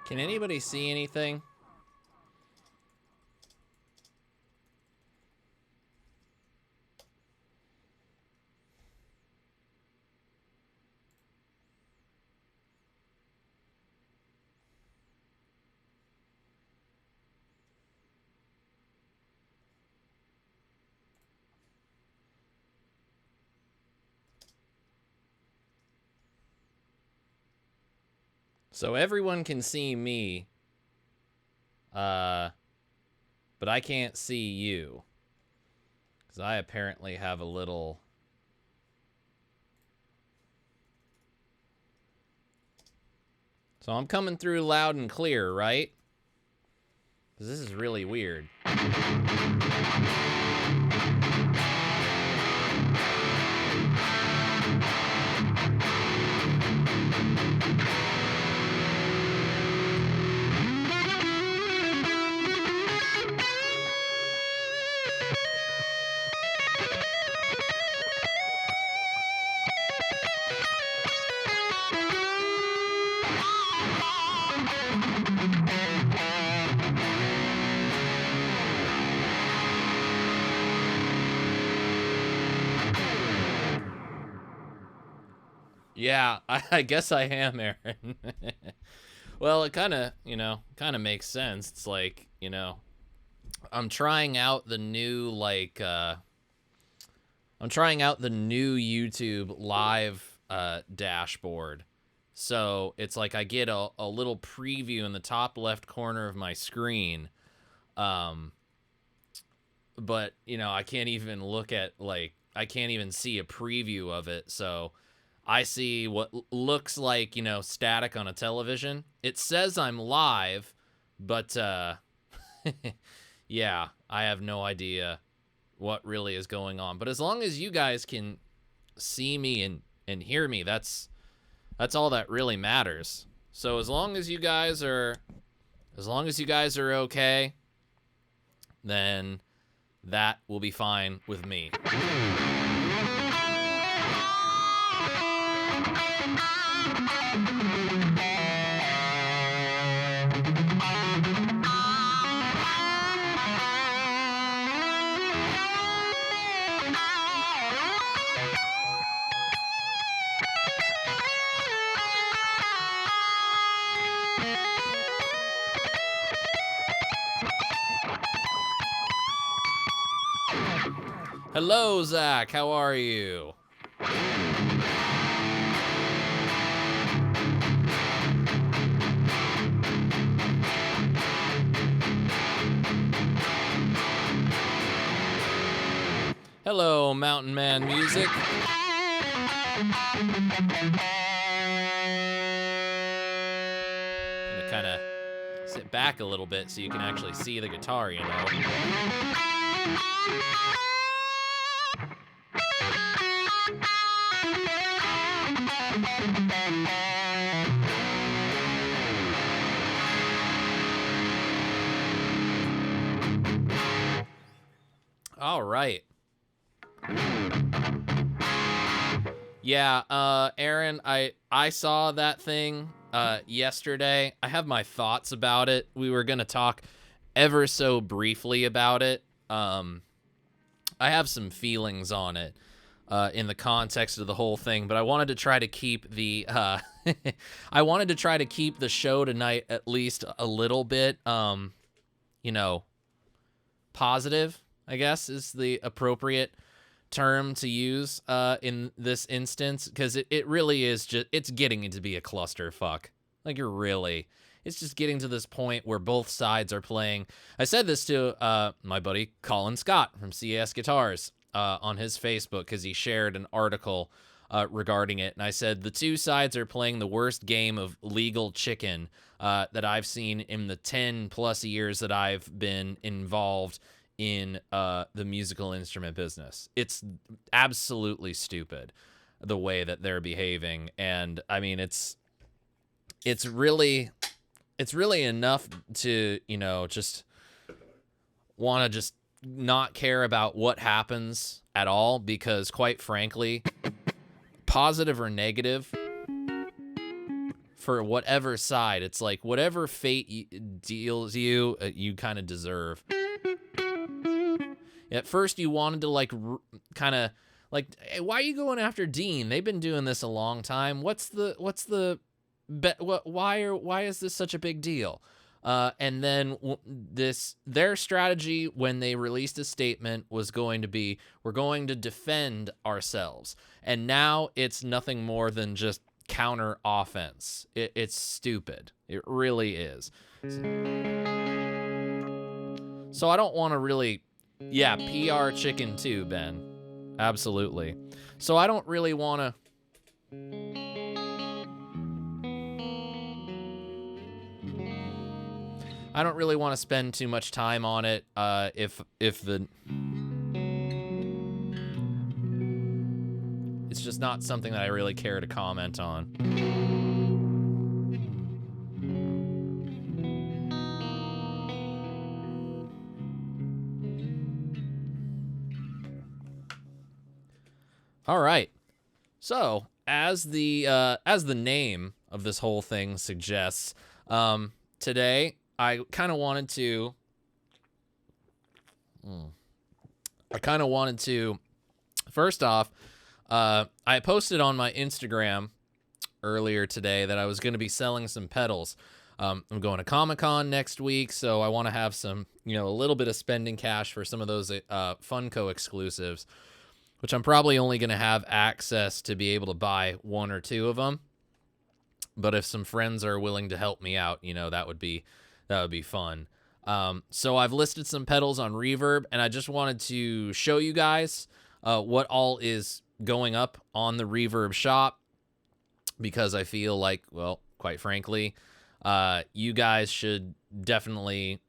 Can anybody see anything? So everyone can see me, but I can't see you, because I apparently have a little... So I'm coming through loud and clear, right? Because this is really weird. Yeah, I guess I am, Aaron. Well, it kind of, kind of makes sense. It's like, I'm trying out the new, I'm trying out the new YouTube live dashboard. So it's like I get a little preview in the top left corner of my screen. But, I can't even look at, I can't even see a preview of it. So I see what looks like, static on a television. It says I'm live, but, yeah, I have no idea what really is going on. But as long as you guys can see me and hear me, that's all that really matters. So as long as you guys are okay, then that will be fine with me. Hello, Zach. How are you? Hello, Mountain Man Music. Gonna kind of sit back a little bit so you can actually see the guitar, All right. Yeah, Aaron, I saw that thing yesterday. I have my thoughts about it. We were going to talk ever so briefly about it. I have some feelings on it in the context of the whole thing, but I wanted to try to keep the I wanted to try to keep the show tonight at least a little bit positive, I guess is the appropriate term to use in this instance, because it really is just, it's getting to be a clusterfuck. Like, it's just getting to this point where both sides are playing. I said this to my buddy Colin Scott from CS Guitars on his Facebook, because he shared an article regarding it, and I said the two sides are playing the worst game of legal chicken that I've seen in the 10 plus years that I've been involved in the musical instrument business. It's absolutely stupid the way that they're behaving, and I mean it's really enough to just want to just not care about what happens at all, because quite frankly, positive or negative for whatever side. It's like whatever fate deals you, you kind of deserve. At first, you wanted to like kind of like, hey, why are you going after Dean? They've been doing this a long time. Why is this such a big deal? And then their strategy when they released a statement was going to be, we're going to defend ourselves. And now it's nothing more than just counter offense. It's stupid. It really is. So I don't want to really, yeah, PR chicken too, Ben. Absolutely. So I don't really want to. I don't really want to spend too much time on it. If the, it's just not something that I really care to comment on. All right. So as the name of this whole thing suggests, today I kind of wanted to. First off, I posted on my Instagram earlier today that I was going to be selling some pedals. I'm going to Comic-Con next week, so I want to have some, a little bit of spending cash for some of those Funko exclusives, which I'm probably only going to have access to be able to buy one or two of them. But if some friends are willing to help me out, that would be fun. So I've listed some pedals on Reverb, and I just wanted to show you guys what all is going up on the Reverb shop, because I feel like, well, quite frankly, you guys should definitely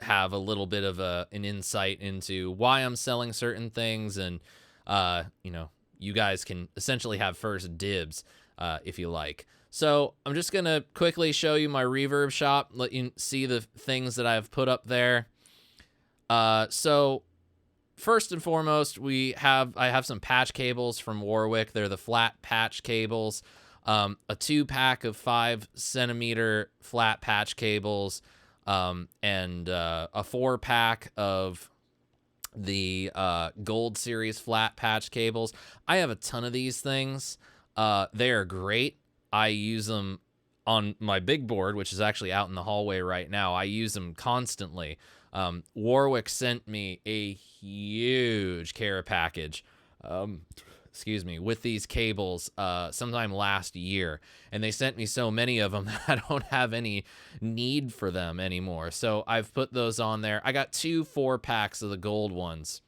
have a little bit of an insight into why I'm selling certain things, and you guys can essentially have first dibs if you like. So I'm just going to quickly show you my Reverb shop, let you see the things that I've put up there. So first and foremost, I have some patch cables from Warwick. They're the flat patch cables, a 2-pack of 5-centimeter flat patch cables, and a 4-pack of the Gold Series flat patch cables. I have a ton of these things. They are great. I use them on my big board, which is actually out in the hallway right now. I use them constantly. Warwick sent me a huge care package, with these cables sometime last year. And they sent me so many of them that I don't have any need for them anymore. So I've put those on there. I got 2 4-packs of the gold ones.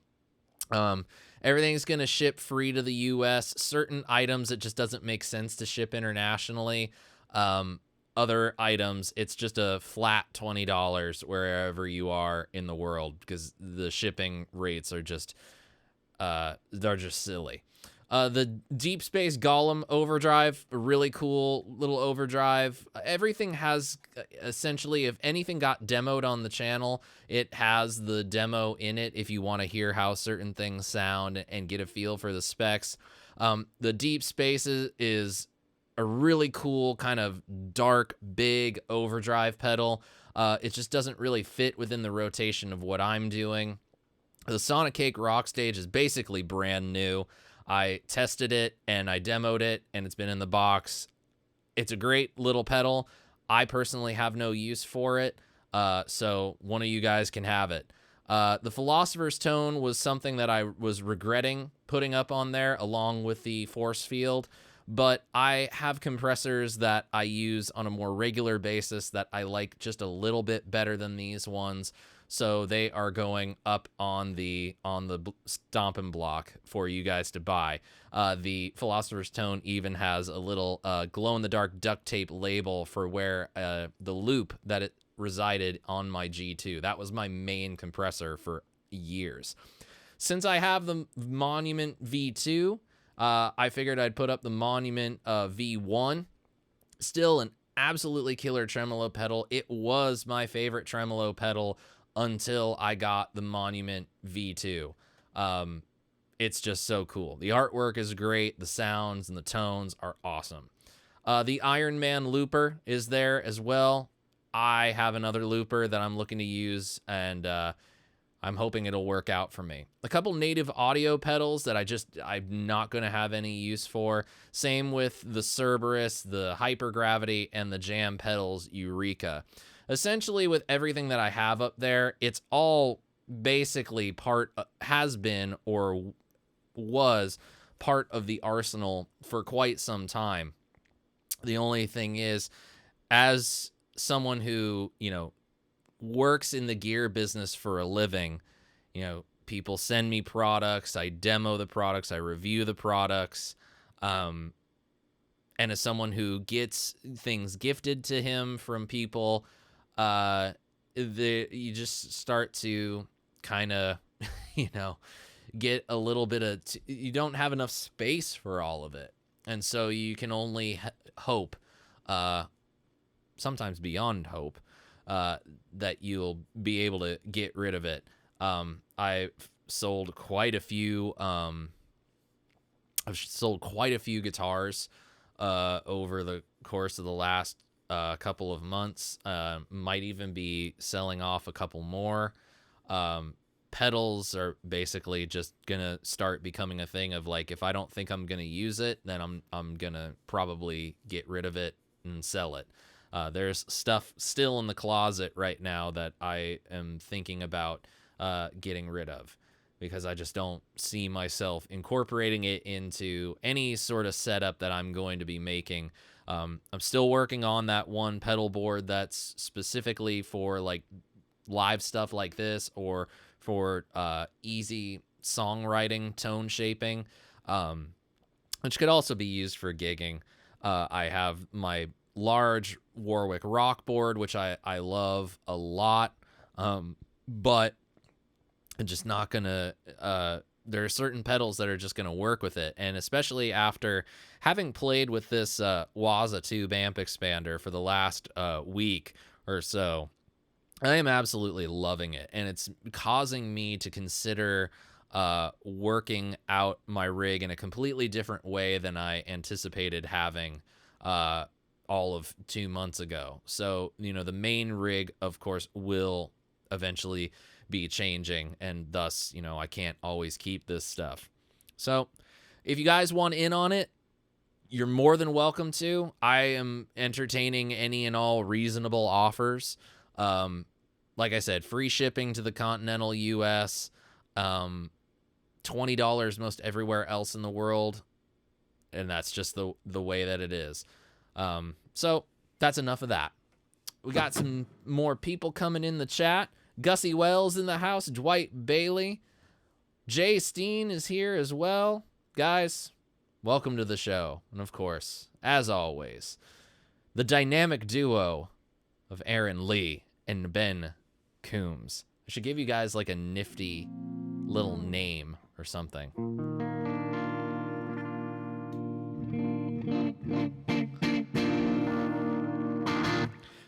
Everything's going to ship free to the U.S. Certain items, it just doesn't make sense to ship internationally. Other items, it's just a flat $20 wherever you are in the world, because the shipping rates are just, they're just silly. The Deep Space Golem overdrive, a really cool little overdrive. Everything has, essentially, if anything got demoed on the channel, it has the demo in it if you want to hear how certain things sound and get a feel for the specs. The Deep Space is a really cool kind of dark, big overdrive pedal. It just doesn't really fit within the rotation of what I'm doing. The Sonic Cake Rock Stage is basically brand new. I tested it and I demoed it, and it's been in the box. It's a great little pedal. I personally have no use for it, so one of you guys can have it. The Philosopher's Tone was something that I was regretting putting up on there along with the Force Field, but I have compressors that I use on a more regular basis that I like just a little bit better than these ones. So they are going up on the stomping block for you guys to buy. The Philosopher's Tone even has a little glow-in-the-dark duct tape label for where the loop that it resided on my G2. That was my main compressor for years. Since I have the Monument V2, I figured I'd put up the Monument V1. Still an absolutely killer tremolo pedal. It was my favorite tremolo pedal until I got the Monument V2. it's just so cool. The artwork is great. The sounds and the tones are awesome. The Iron Man looper is there as well. I have another looper that I'm looking to use, and I'm hoping it'll work out for me. A couple native audio pedals that I'm not going to have any use for. Same with the Cerberus, the Hypergravity, and the Jam Pedals Eureka. Essentially, with everything that I have up there, it's all basically has been or was part of the arsenal for quite some time. The only thing is, as someone who, works in the gear business for a living, people send me products, I demo the products, I review the products, and as someone who gets things gifted to him from people, you just start to kind of, get a little bit of, you don't have enough space for all of it. And so you can only hope, sometimes beyond hope, that you'll be able to get rid of it. I've sold quite a few guitars over the course of the last couple of months. Might even be selling off a couple more. Pedals are basically just gonna start becoming a thing of, like, if I don't think I'm gonna use it, then I'm gonna probably get rid of it and sell it. There's stuff still in the closet right now that I am thinking about getting rid of, because I just don't see myself incorporating it into any sort of setup that I'm going to be making. I'm still working on that one pedal board that's specifically for, like, live stuff like this, or for easy songwriting, tone shaping, which could also be used for gigging. I have my large Warwick rock board, which I love a lot, but I'm just not gonna, there are certain pedals that are just gonna work with it, and especially after having played with this Waza tube amp expander for the last week or so, I am absolutely loving it, and it's causing me to consider working out my rig in a completely different way than I anticipated having all of 2 months ago. So, the main rig, of course, will eventually be changing, and thus, I can't always keep this stuff. So, if you guys want in on it, you're more than welcome to. I am entertaining any and all reasonable offers. Like I said, free shipping to the continental US, $20 most everywhere else in the world, and that's just the way that it is. So that's enough of that. We got some more people coming in the chat. Gussie Wells in the house, Dwight Bailey, Jay Steen is here as well. Guys, welcome to the show. And of course, as always, the dynamic duo of Aaron Lee and Ben Coombs. I should give you guys like a nifty little name or something.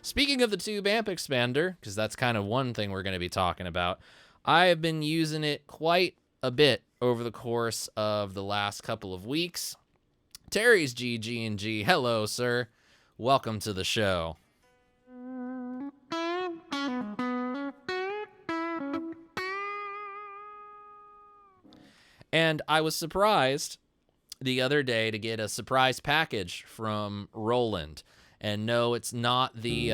Speaking of the tube amp expander, because that's kind of one thing we're going to be talking about, I have been using it quite a bit over the course of the last couple of weeks. Terry's GG&G, hello, sir. Welcome to the show. And I was surprised the other day to get a surprise package from Roland. And no, it's not the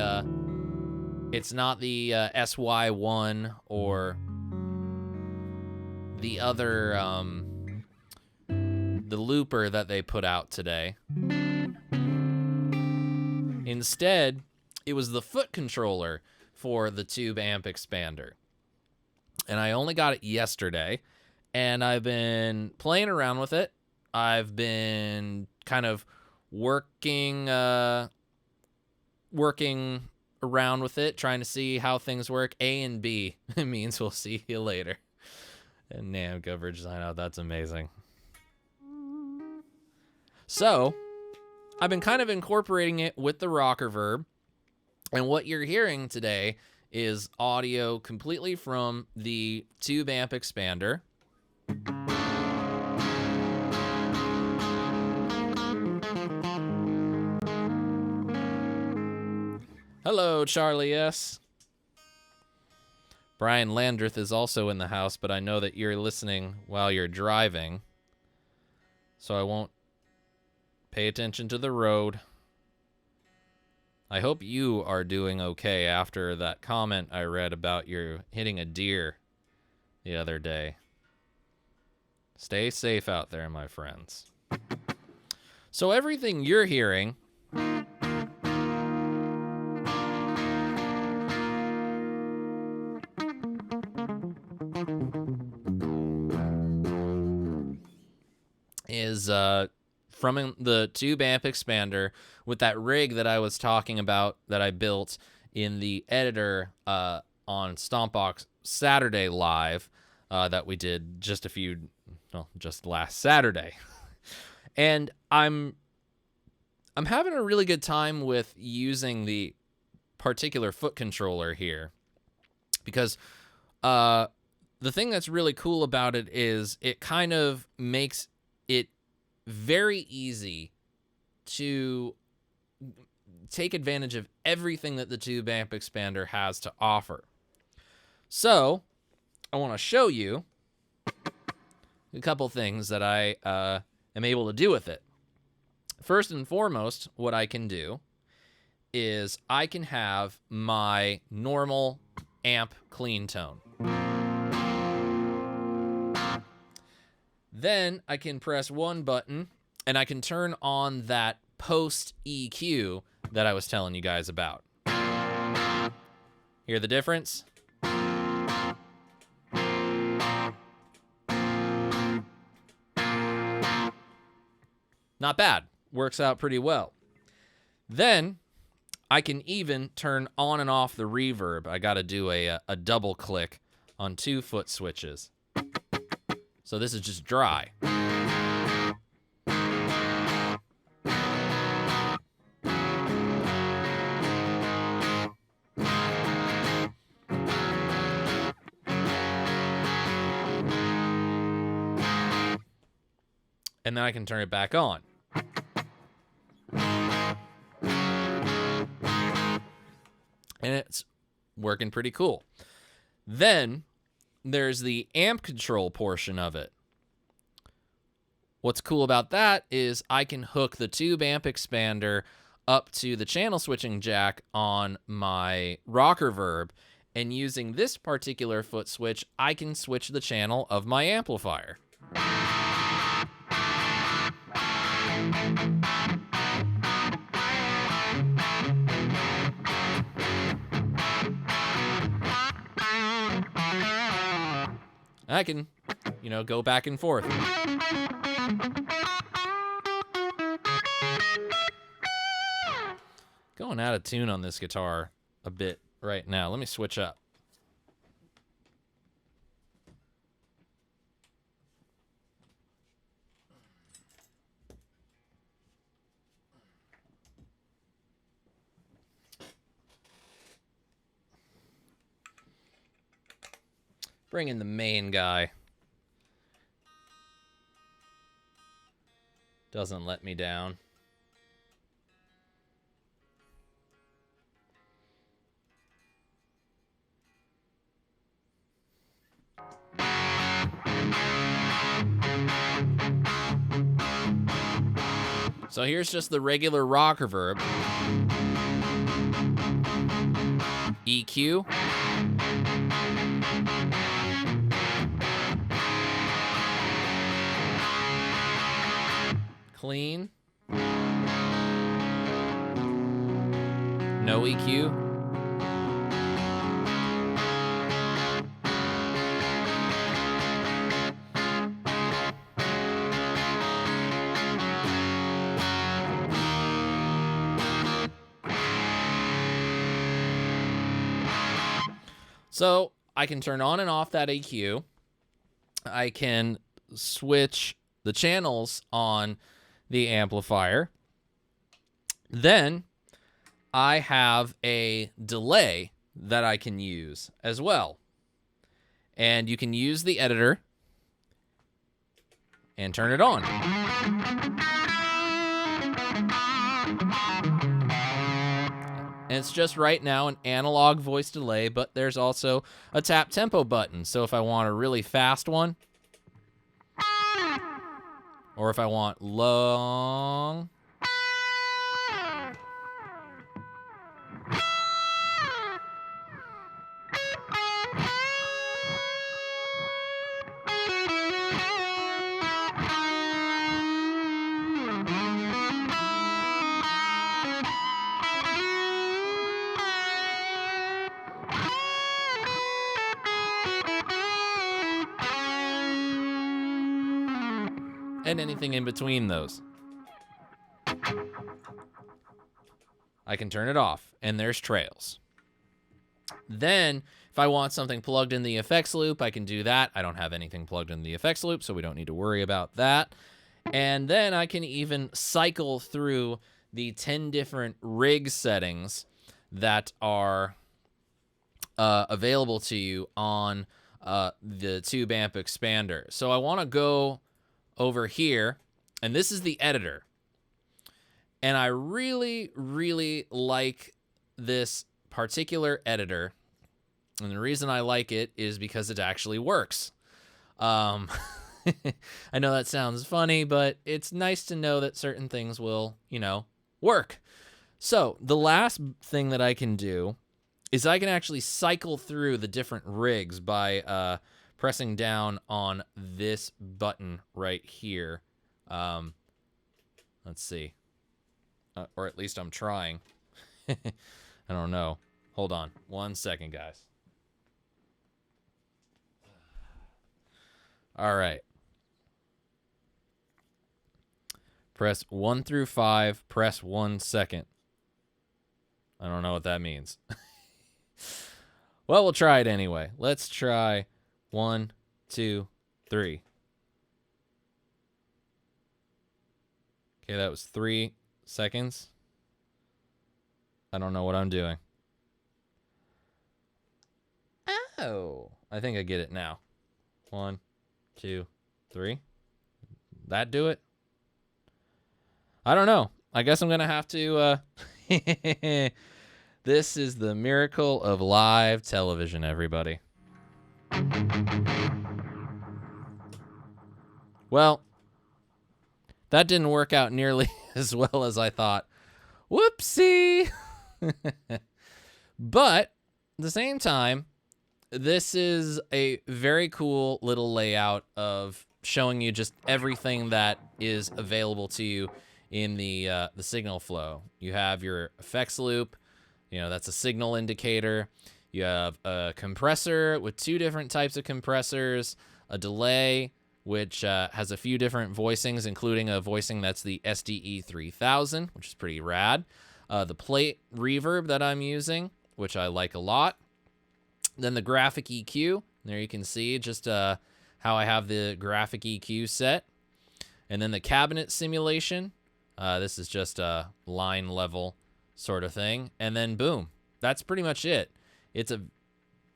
SY1 or the other the looper that they put out today. Instead, it was the foot controller for the tube amp expander. And I only got it yesterday, and I've been playing around with it. I've been kind of working around with it, trying to see how things work. A and B means we'll see you later. And NAM coverage sign out. That's amazing. So, I've been kind of incorporating it with the rocker verb. And what you're hearing today is audio completely from the tube amp expander. Hello, Charlie S. Brian Landreth is also in the house, but I know that you're listening while you're driving, so I won't pay attention to the road. I hope you are doing okay after that comment I read about you hitting a deer the other day. Stay safe out there, my friends. So everything you're hearing is from the tube amp expander with that rig that I was talking about that I built in the editor on Stompbox Saturday Live that we did just last Saturday. And I'm having a really good time with using the particular foot controller here because the thing that's really cool about it is it kind of makes it very easy to take advantage of everything that the tube amp expander has to offer. So I want to show you a couple things that I am able to do with it. First and foremost, what I can do is I can have my normal amp clean tone. Then I can press one button and I can turn on that post EQ that I was telling you guys about. Hear the difference? Not bad. Works out pretty well. Then I can even turn on and off the reverb. I got to do a double click on 2 foot switches. So this is just dry. And then I can turn it back on. And it's working pretty cool. Then there's the amp control portion of it. What's cool about that is I can hook the tube amp expander up to the channel switching jack on my rocker verb, and using this particular foot switch, I can switch the channel of my amplifier. I can, go back and forth. Going out of tune on this guitar a bit right now. Let me switch up. Bring in the main guy. Doesn't let me down. So here's just the regular rocker verb. EQ. Clean. No EQ. So I can turn on and off that EQ. I can switch the channels on the amplifier. Then I have a delay that I can use as well. And you can use the editor and turn it on. And it's just right now an analog voice delay, but there's also a tap tempo button. So if I want a really fast one, or if I want long, and anything in between those, I can turn it off, and there's trails. Then, if I want something plugged in the effects loop, I can do that. I don't have anything plugged in the effects loop, so we don't need to worry about that. And then I can even cycle through the 10 different rig settings that are available to you on the tube amp expander. So I want to go over here, and this is the editor. And I really, really like this particular editor. And the reason I like it is because it actually works. I know that sounds funny, but it's nice to know that certain things will, work. So the last thing that I can do is I can actually cycle through the different rigs by pressing down on this button right here. Let's see. Or at least I'm trying. I don't know. Hold on 1 second, guys. All right. Press 1 through 5. Press 1 second. I don't know what that means. Well, we'll try it anyway. Let's try 1, 2, 3. Okay, that was 3 seconds. I don't know what I'm doing. Oh, I think I get it now. 1, 2, 3. That do it? I don't know. I guess I'm gonna have to This is the miracle of live television, everybody. Well, that didn't work out nearly as well as I thought. Whoopsie! But at the same time, this is a very cool little layout of showing you just everything that is available to you in the signal flow. You have your effects loop. That's a signal indicator. You have a compressor with 2 different types of compressors, a delay, which has a few different voicings, including a voicing that's the SDE 3000, which is pretty rad. The plate reverb that I'm using, which I like a lot. Then the graphic EQ. There you can see just how I have the graphic EQ set. And then the cabinet simulation. This is just a line level sort of thing. And then boom, that's pretty much it. It's a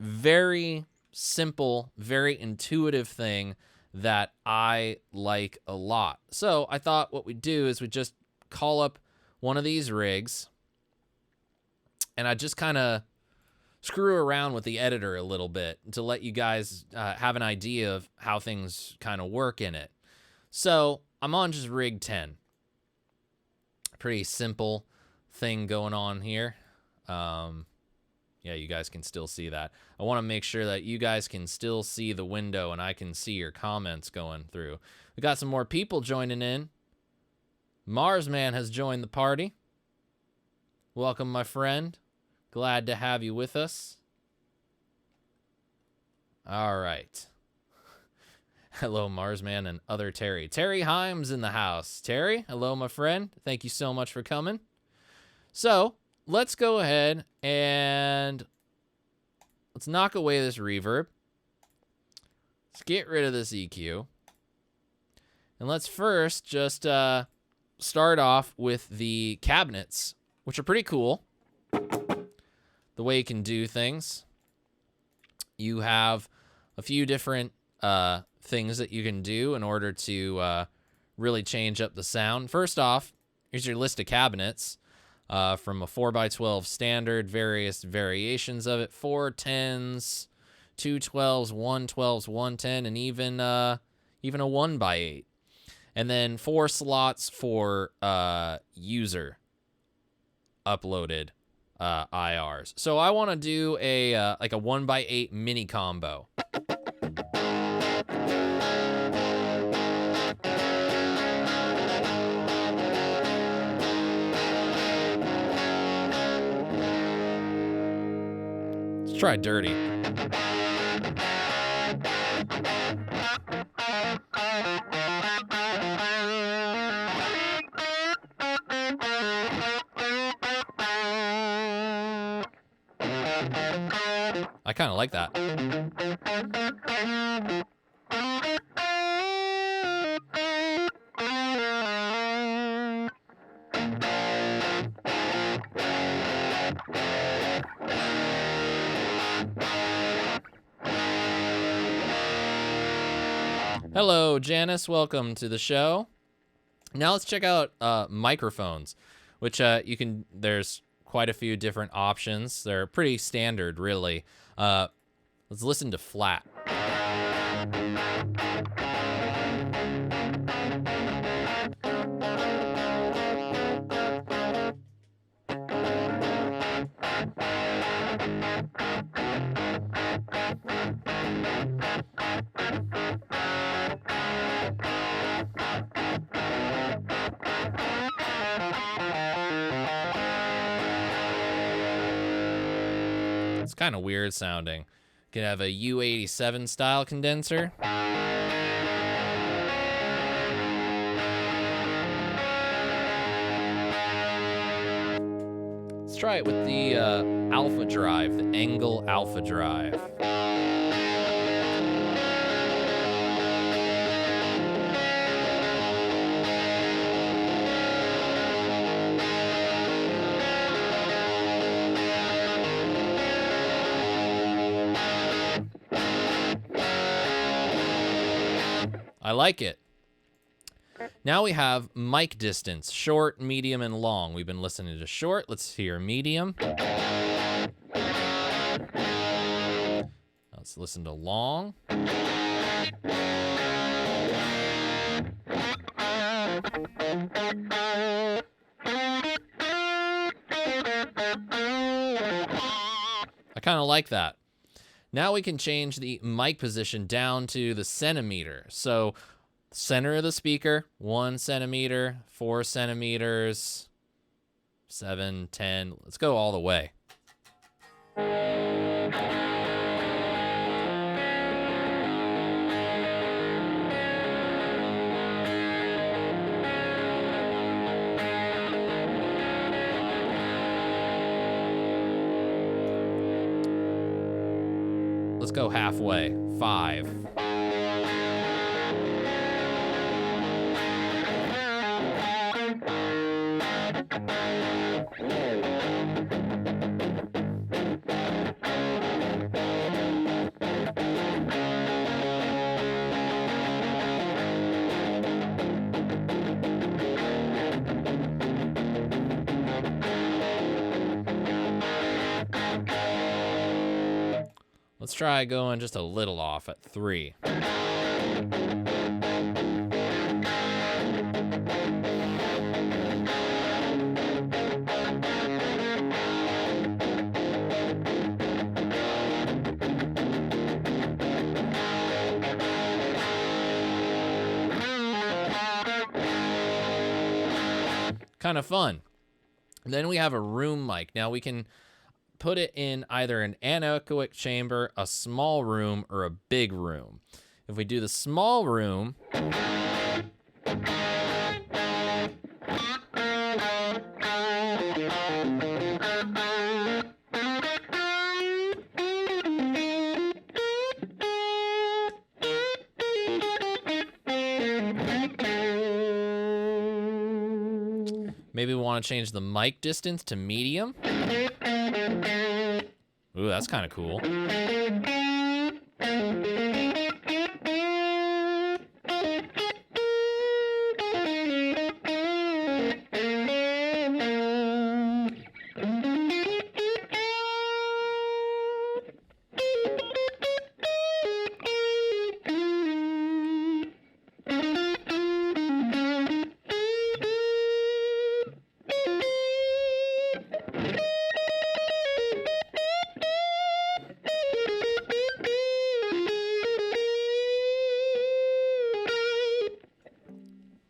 very simple, very intuitive thing that I like a lot. So I thought what we'd do is we'd just call up one of these rigs, and I just kind of screw around with the editor a little bit to let you guys have an idea of how things kind of work in it. So I'm on just rig 10. Pretty simple thing going on here. Yeah, you guys can still see that. I want to make sure that you guys can still see the window and I can see your comments going through. We got some more people joining in. Marsman has joined the party. Welcome, my friend. Glad to have you with us. All right. Hello, Marsman and other Terry. Terry Himes in the house. Terry, hello, my friend. Thank you so much for coming. So let's go ahead and let's knock away this reverb. Let's get rid of this EQ. And let's first just start off with the cabinets, which are pretty cool. The way you can do things. You have a few different things that you can do in order to really change up the sound. First off, here's your list of cabinets. from a 4x12 standard, various variations of it, 4 10s, 2 12s, 1 12s, 1 10, and even a 1x8. And then 4 slots for user uploaded IRs. So I want to do a like a 1x8 mini combo. Let's try dirty. I kind of like that. Hello, Janice. Welcome to the show. Now let's check out microphones, which you can. There's quite a few different options. They're pretty standard, really. Let's listen to flat. It's kind of weird sounding. Could have a U87 style condenser. Let's try it with the alpha drive, the Angle alpha drive. I like it. Now we have mic distance, short, medium, and long. We've been listening to short. Let's hear medium. Let's listen to long. I kind of like that. Now we can change the mic position down to the centimeter. So center of the speaker, 1 centimeter, 4 centimeters, 7, 10. Let's go all the way. Let's go halfway. 5. Let's try going just a little off at 3. Kind of fun. And then we have a room mic. Now we can put it in either an anechoic chamber, a small room, or a big room. If we do the small room, maybe we want to change the mic distance to medium. Ooh, that's kind of cool.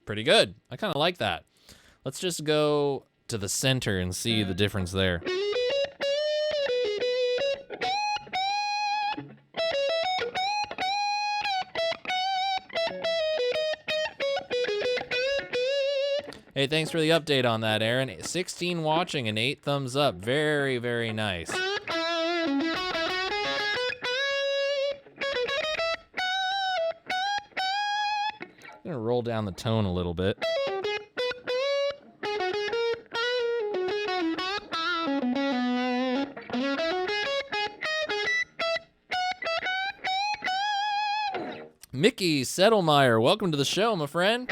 pretty good. I kind of like that. Let's just go to the center and see the difference there. Hey, thanks for the update on that, Aaron. 16 watching and 8 thumbs up. Very, very nice. I'm gonna roll down the tone a little bit. Mickey Settlemeyer, welcome to the show, my friend.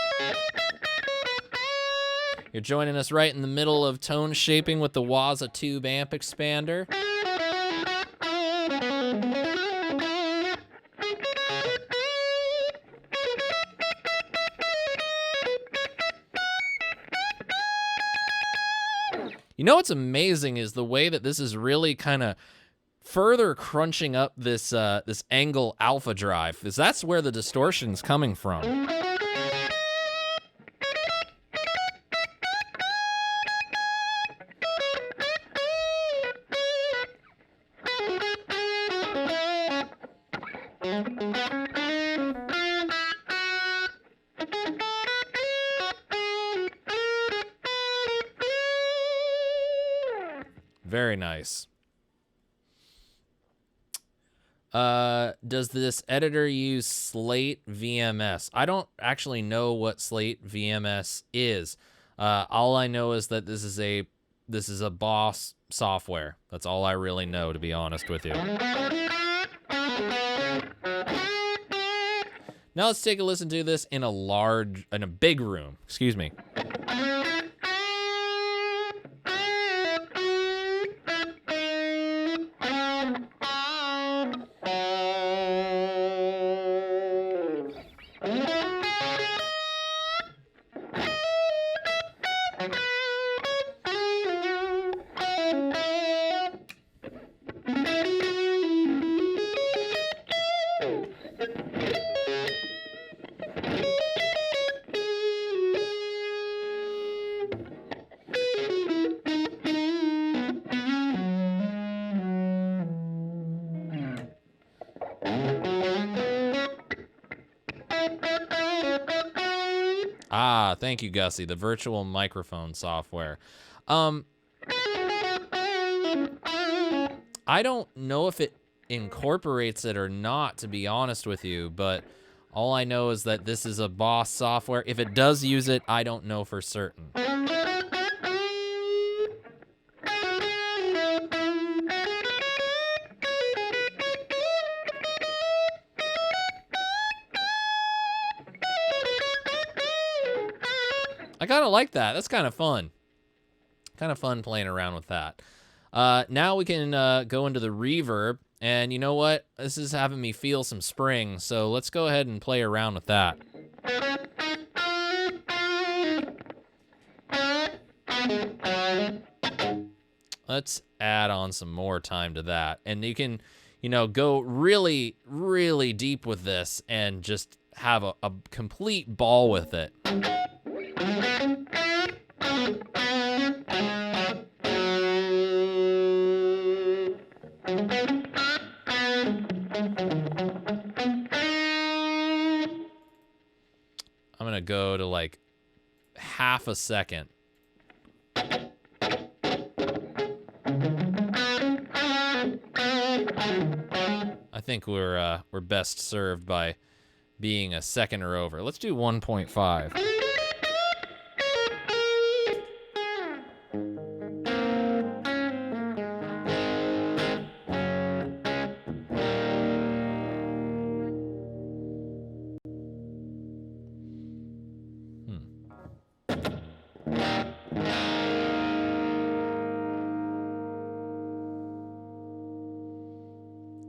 You're joining us right in the middle of tone shaping with the Waza tube amp expander. You know what's amazing is the way that this is really kind of further crunching up this this angle alpha drive, because that's where the distortion's coming from. Very nice. Does this editor use Slate VMS? I don't actually know what Slate VMS is. All I know is that this is a Boss software. That's all I really know, to be honest with you. Now let's take a listen to this in a big room. Excuse me. Ah, thank you, Gussie. The virtual microphone software. I don't know if it incorporates it or not, to be honest with you, but all I know is that this is a Boss software. If it does use it, I don't know for certain. I kind of like that. That's kind of fun. Kind of fun playing around with that. Now we can go into the reverb. And you know what? This is having me feel some spring. So let's go ahead and play around with that. Let's add on some more time to that. And you can, go really, really deep with this and just have a complete ball with it. I'm gonna go to like half a second. I think we're best served by being a second or over. Let's do 1.5.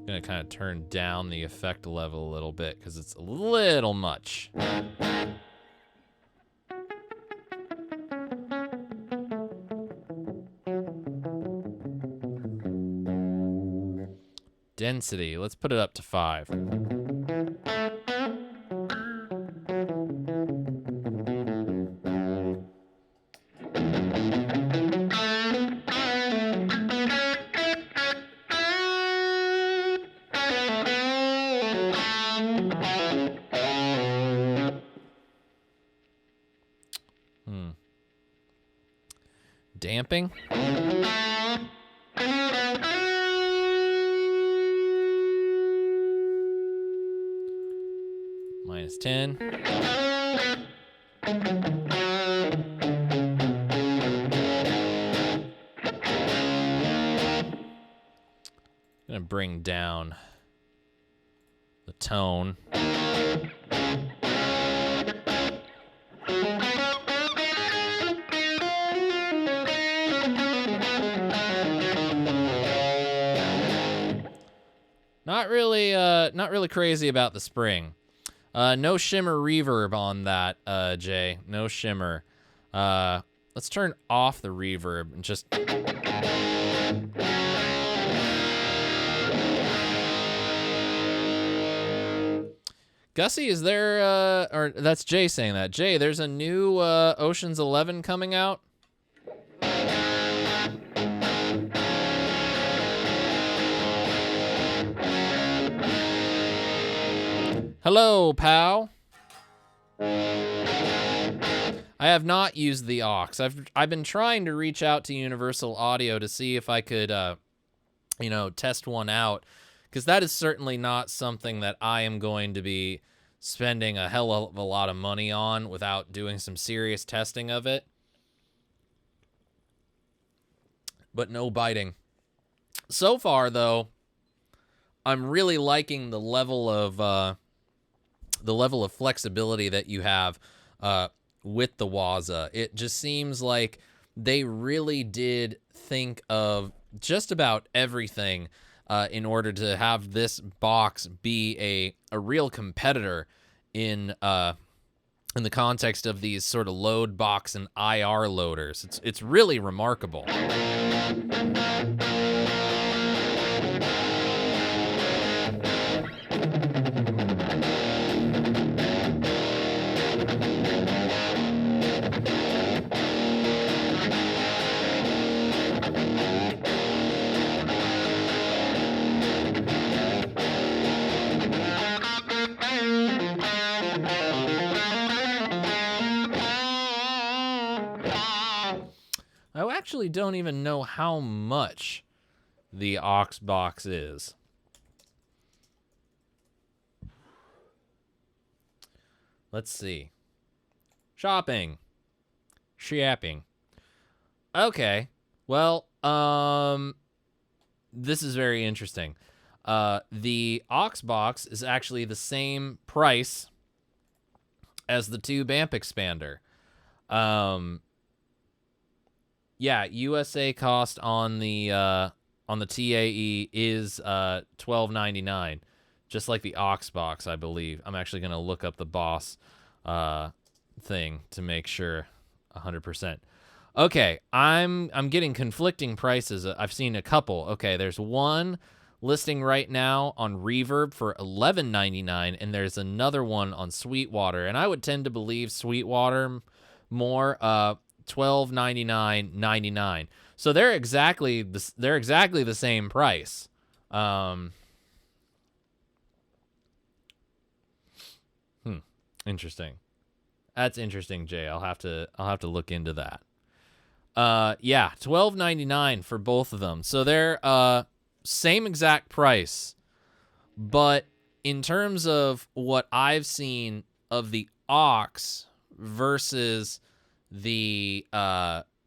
Gonna kind of turn down the effect level a little bit because it's a little much. Density, let's put it up to 5. Damping. -10. Gonna bring down the tone. Not really crazy about the spring. No shimmer reverb on that, Jay. No shimmer. Let's turn off the reverb and just... Gussie, is there, or that's Jay saying that. Jay, there's a new Ocean's 11 coming out. Hello, pal. I have not used the aux. I've been trying to reach out to Universal Audio to see if I could, you know, test one out, because that is certainly not something that I am going to be spending a hell of a lot of money on without doing some serious testing of it. But no biting. So far, though, I'm really liking the level of flexibility that you have with the Waza. It just seems like they really did think of just about everything in order to have this box be a real competitor in the context of these sort of load box and IR loaders. It's really remarkable. I actually don't even know how much the aux box is. Let's see. Shopping. Okay. Well, this is very interesting. The aux box is actually the same price as the tube amp expander. Yeah, USA cost on the TAE is $12.99, just like the aux box, I believe. I'm actually gonna look up the Boss thing to make sure 100%. Okay, I'm getting conflicting prices. I've seen a couple. Okay, there's one listing right now on Reverb for $11.99, and there's another one on Sweetwater, and I would tend to believe Sweetwater more. $12.99.99. So they're exactly the same price. Interesting. That's interesting, Jay. I'll have to look into that. Yeah, $12.99 for both of them. So they're same exact price, but in terms of what I've seen of the aux versus the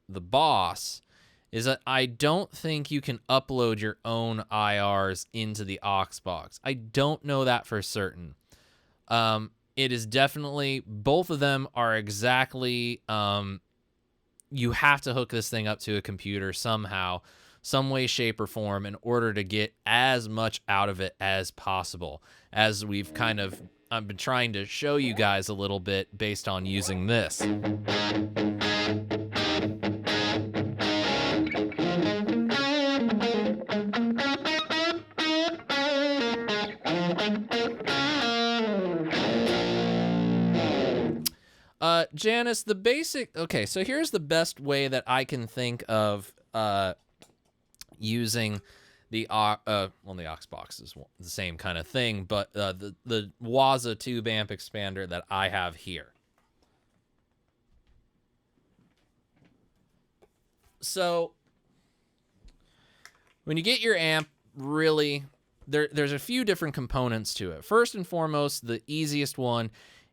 Boss, is that I don't think you can upload your own IRs into the aux box. I don't know that for certain. It is definitely, both of them are exactly, you have to hook this thing up to a computer somehow, some way, shape, or form in order to get as much out of it as possible, as we've I've been trying to show you guys a little bit based on using this. Janice, the basic... Okay, so here's the best way that I can think of using the... well, the aux box is the same kind of thing, but the Waza tube amp expander that I have here. So when you get your amp, really, there's a few different components to it. First and foremost, the easiest one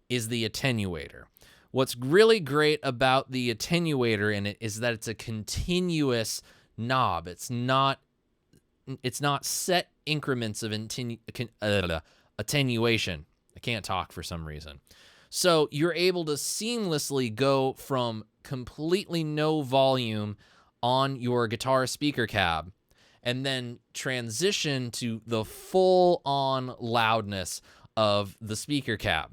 is the attenuator. What's really great about the attenuator in it is that it's a continuous knob. It's not set increments of attenuation. I can't talk for some reason. So you're able to seamlessly go from completely no volume on your guitar speaker cab and then transition to the full-on loudness of the speaker cab.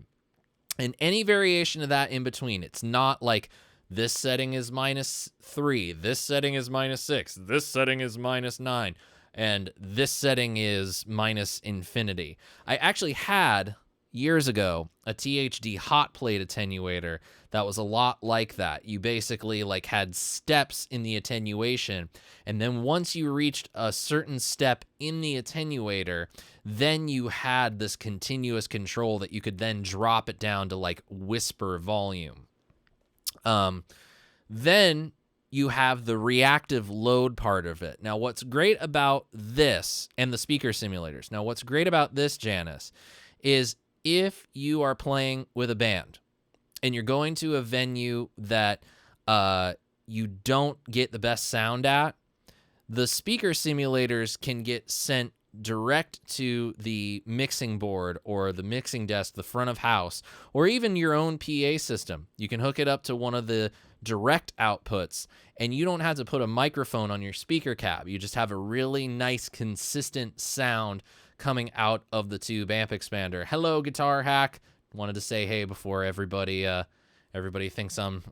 And any variation of that in between. It's not like this setting is -3, this setting is -6, this setting is -9, and this setting is -infinity. I actually had, years ago, a THD hot plate attenuator that was a lot like that. You basically like had steps in the attenuation, and then once you reached a certain step in the attenuator, then you had this continuous control that you could then drop it down to like whisper volume. Then you have the reactive load part of it. Now, what's great about this and the speaker simulators, now what's great about this, Janice, is if you are playing with a band and you're going to a venue that you don't get the best sound at, the speaker simulators can get sent direct to the mixing board or the mixing desk, the front of house, or even your own PA system. You can hook it up to one of the direct outputs, and you don't have to put a microphone on your speaker cab. You just have a really nice, consistent sound coming out of the tube amp expander. Hello, Guitar Hack. Wanted to say hey before everybody thinks I'm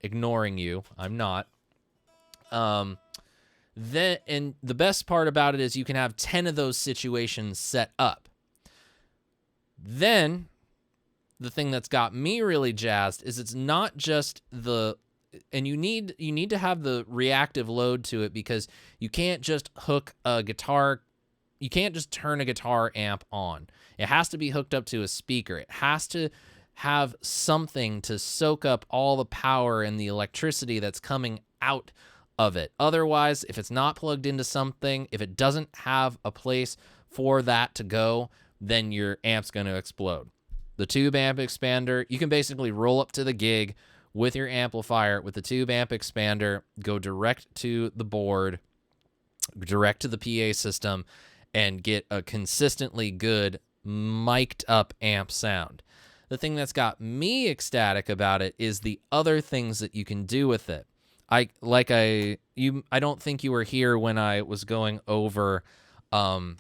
ignoring you. I'm not. Then, and the best part about it is you can have 10 of those situations set up. Then the thing that's got me really jazzed is it's not just and you need to have the reactive load to it, because you can't just hook a guitar. You can't just turn a guitar amp on. It has to be hooked up to a speaker. It has to have something to soak up all the power and the electricity that's coming out of it. Otherwise, if it's not plugged into something, if it doesn't have a place for that to go, then your amp's going to explode. The tube amp expander, you can basically roll up to the gig with your amplifier with the tube amp expander, go direct to the board, direct to the PA system, and get a consistently good mic'd up amp sound. The thing that's got me ecstatic about it is the other things that you can do with it. I don't think you were here when I was going over some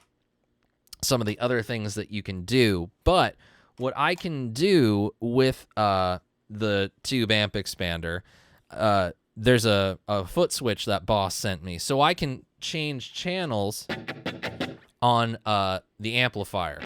of the other things that you can do, but what I can do with the tube amp expander, there's a foot switch that Boss sent me, so I can change channels on the amplifier.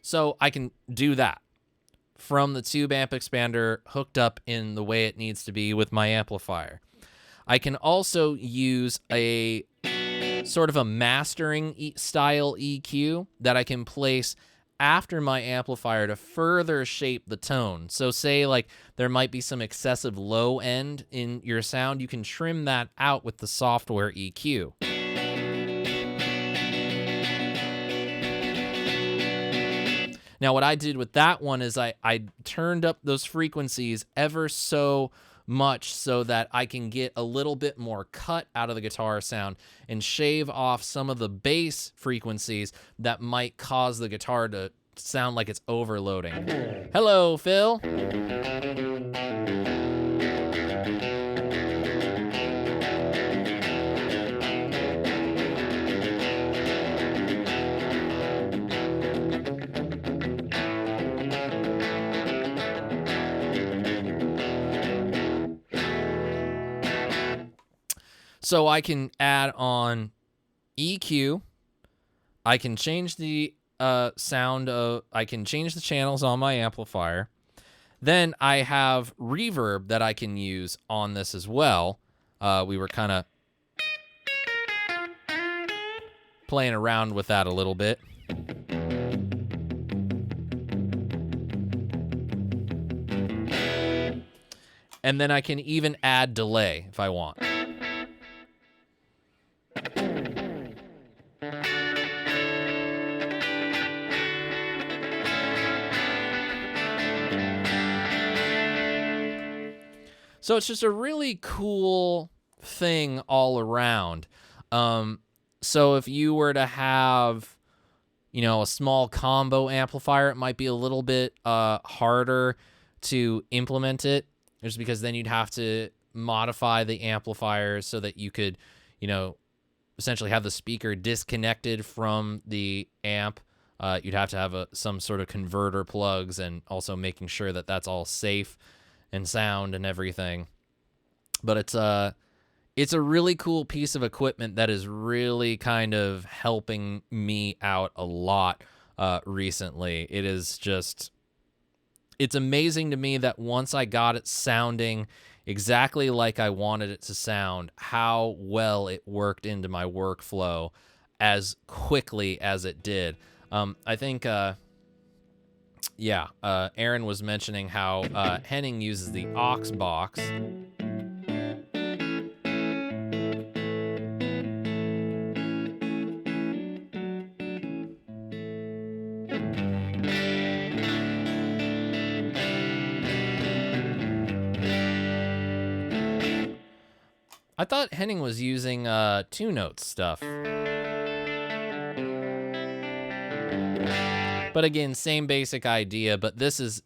So I can do that from the tube amp expander hooked up in the way it needs to be with my amplifier. I can also use a sort of a mastering style EQ that I can place after my amplifier to further shape the tone. So say like there might be some excessive low end in your sound, you can trim that out with the software EQ. Now, what I did with that one is I turned up those frequencies ever so much so that I can get a little bit more cut out of the guitar sound and shave off some of the bass frequencies that might cause the guitar to sound like it's overloading. Hello, Phil. So I can add on EQ. I can change the sound of, I can change the channels on my amplifier. Then I have reverb that I can use on this as well. we were kind of playing around with that a little bit. And then I can even add delay if I want. So it's just a really cool thing all around. So if you were to have, you know, a small combo amplifier, it might be a little bit harder to implement it, just because then you'd have to modify the amplifier so that you could, you know, essentially have the speaker disconnected from the amp. You'd have to have some sort of converter plugs, and also making sure that that's all safe and sound and everything. But it's a really cool piece of equipment that is really kind of helping me out a lot recently. It is just, it's amazing to me that once I got it sounding exactly like I wanted it to sound, how well it worked into my workflow as quickly as it did. I think, Aaron was mentioning how Henning uses the aux box. I thought Henning was using 2-note stuff. But again, same basic idea, but this is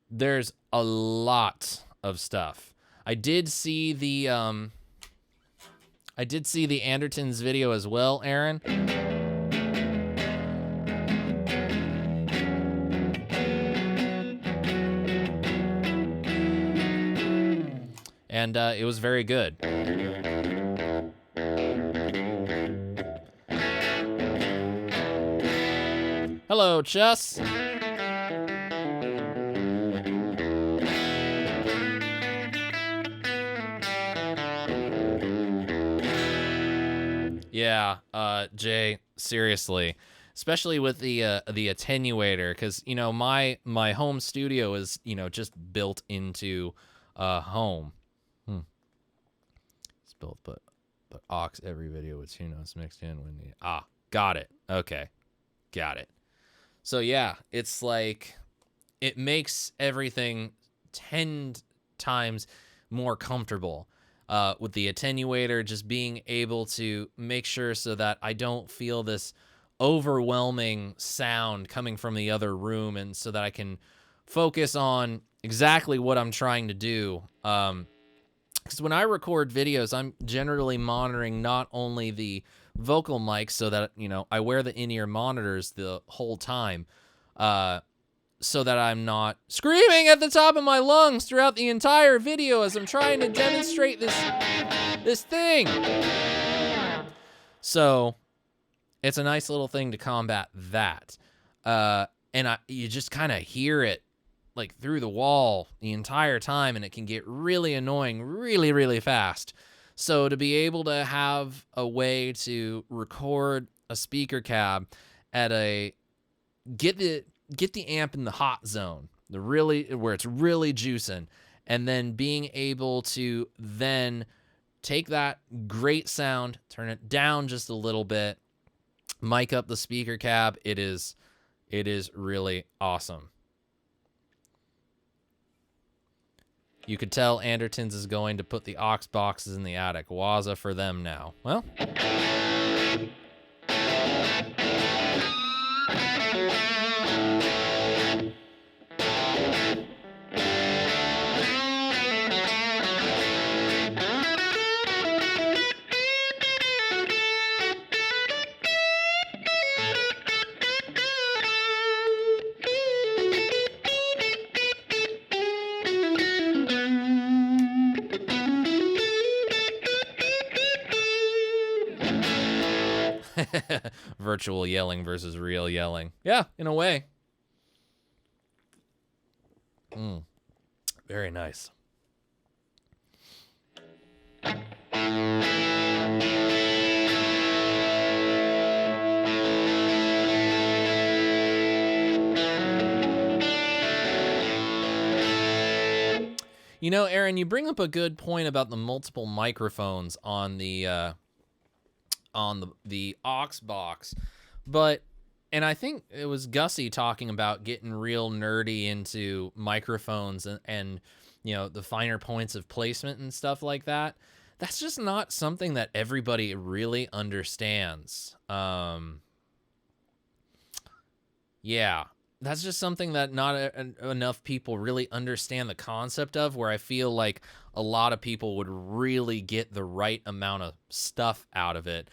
there's a lot of stuff. I did see the Andertons video as well, Aaron. And it was very good. Hello, Chess. Yeah, Jay, seriously. Especially with the attenuator, because, you know, my home studio is, you know, just built into home. It's built, but aux every video with 2 notes mixed in when the got it. Okay, got it. So yeah, it's like it makes everything 10 times more comfortable with the attenuator, just being able to make sure so that I don't feel this overwhelming sound coming from the other room, and so that I can focus on exactly what I'm trying to do. Because when I record videos, I'm generally monitoring not only the vocal mics, so that, you know, I wear the in-ear monitors the whole time, so that I'm not screaming at the top of my lungs throughout the entire video as I'm trying to demonstrate this thing. So it's a nice little thing to combat that. And you just kind of hear it like through the wall the entire time, and it can get really annoying really, really fast. So to be able to have a way to record a speaker cab at get the amp in the hot zone, where it's really juicing, and then being able to then take that great sound, turn it down just a little bit, mic up the speaker cab, it is really awesome. You could tell Andertons is going to put the aux boxes in the attic. Waza for them now. Well. Virtual yelling versus real yelling. Yeah, in a way. Very nice. You know, Aaron, you bring up a good point about the multiple microphones on the aux box, but and I think it was Gussie talking about getting real nerdy into microphones and you know, the finer points of placement and stuff like that. That's just not something that everybody really understands. Yeah, that's just something that not enough people really understand the concept of, where I feel like a lot of people would really get the right amount of stuff out of it,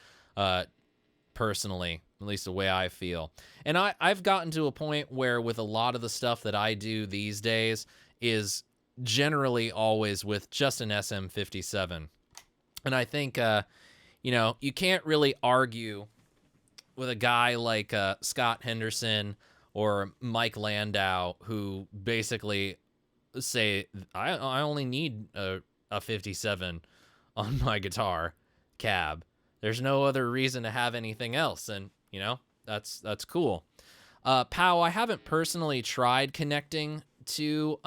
personally, at least the way I feel. And I've gotten to a point where with a lot of the stuff that I do these days is generally always with just an SM57. And I think, you know, you can't really argue with a guy like Scott Henderson or Mike Landau, who basically say, I only need a 57 on my guitar cab. There's no other reason to have anything else. And, you know, that's cool. Pow, I haven't personally tried connecting to...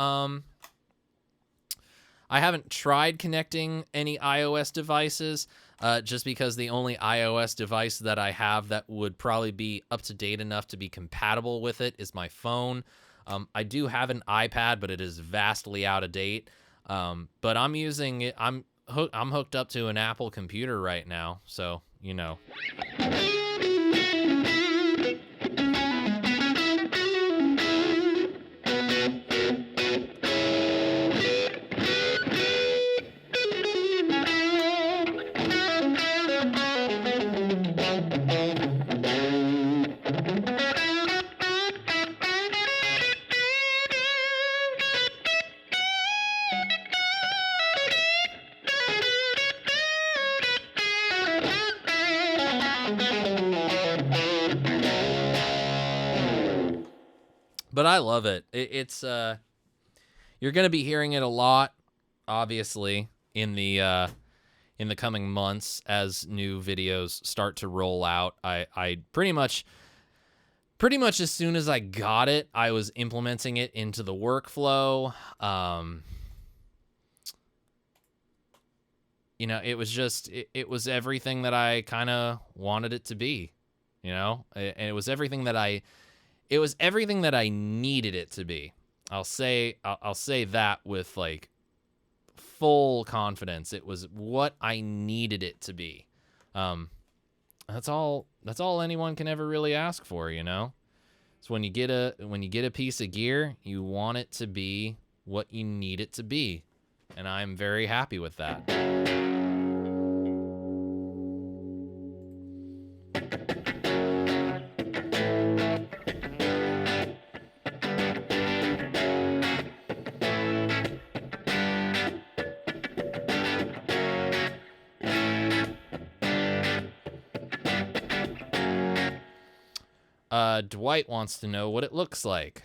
I haven't tried connecting any iOS devices, just because the only iOS device that I have that would probably be up to date enough to be compatible with it is my phone. I do have an iPad, but it is vastly out of date. But I'm using it. I'm hooked up to an Apple computer right now, so you know. But I love it. It's you're gonna be hearing it a lot, obviously, in the coming months as new videos start to roll out. I pretty much as soon as I got it, I was implementing it into the workflow. You know, it was just it was everything that I kind of wanted it to be. You know, and it was everything that I needed it to be. I'll say that with like full confidence. It was what I needed it to be. That's all anyone can ever really ask for, you know? So when you get a piece of gear, you want it to be what you need it to be. And I'm very happy with that. Dwight wants to know what it looks like.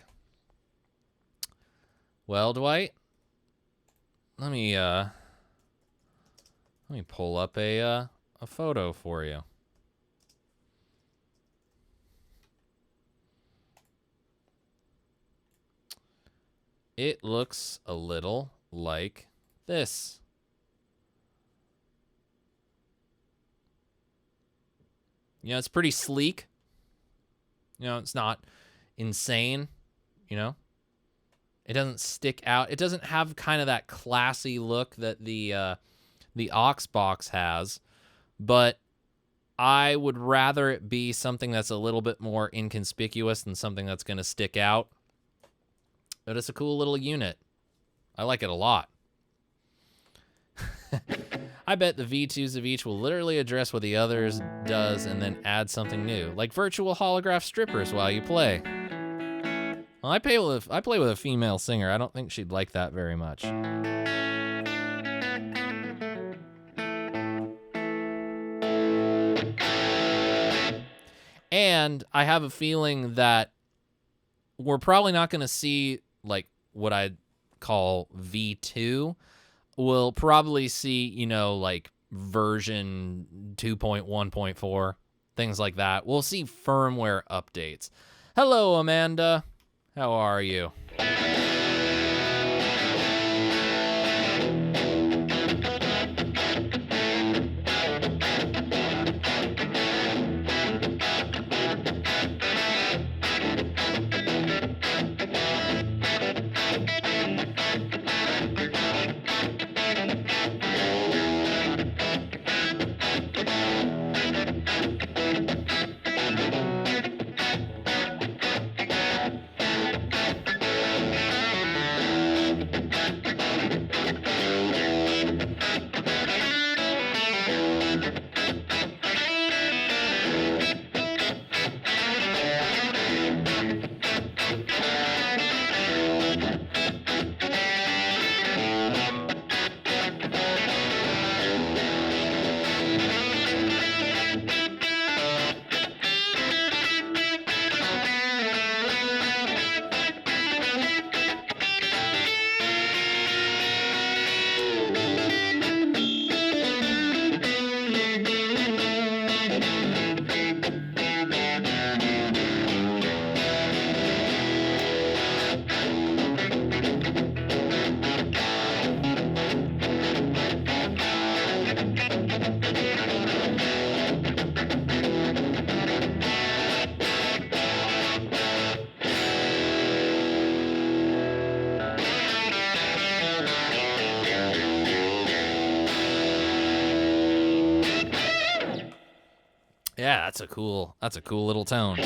Well, Dwight, let me pull up a photo for you. It looks a little like this. You know, it's pretty sleek. You know, it's not insane, you know. It doesn't stick out. It doesn't have kind of that classy look that the aux box has, but I would rather it be something that's a little bit more inconspicuous than something that's going to stick out. But it's a cool little unit. I like it a lot. I bet the V2s of each will literally address what the others does and then add something new, like virtual holograph strippers while you play. Well, I play with a female singer. I don't think she'd like that very much. And I have a feeling that we're probably not going to see like what I'd call V2. We'll probably see, you know, like version 2.1.4, things like that. We'll see firmware updates. Hello, Amanda. How are you? Yeah, that's a cool little tone.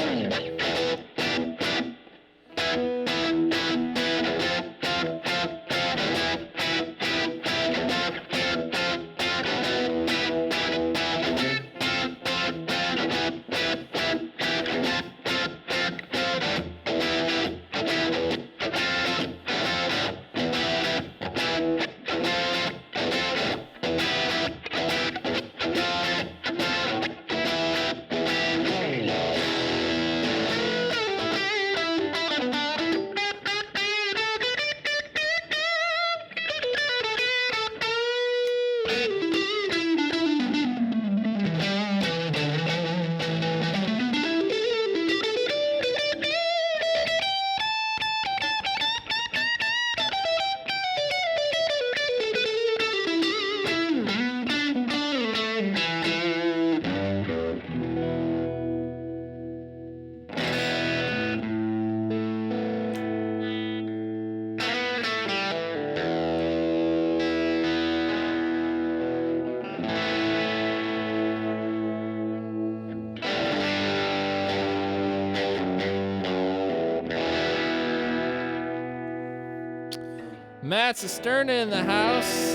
Matt Cisterna in the house.